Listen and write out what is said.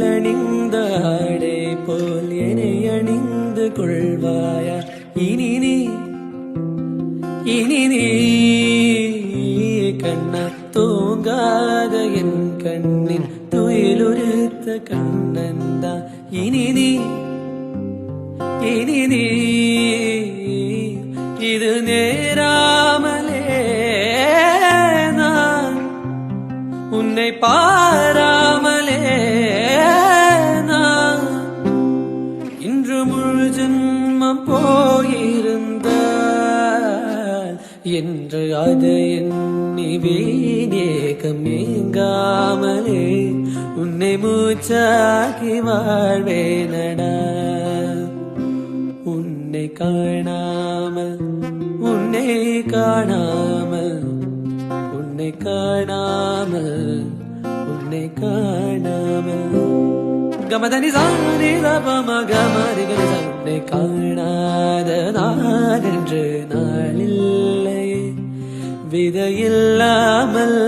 கல்லணிந்தாடே போல் என்னை அணிந்து கொள்வாயா இனி நீ கண்ணா தூங்காத என் கண்ணின் துயிலுறுத்த கண்ணந்தா இனி நீ இது நேராமலே நான் உன்னை பாராமலே நான் இன்று முழு ஜென்மம் போயிருந்தால் என்று அது எண்ணி வீணேகம் நீங்காமலே உன்னை மூச்சாக்கி வாழ்வேனடா உன்னை காணாமல் கமதனி சாணி தபம கமரி உன்னை காணாத நாள் என்று நாளில்லை விதையில்லாமல்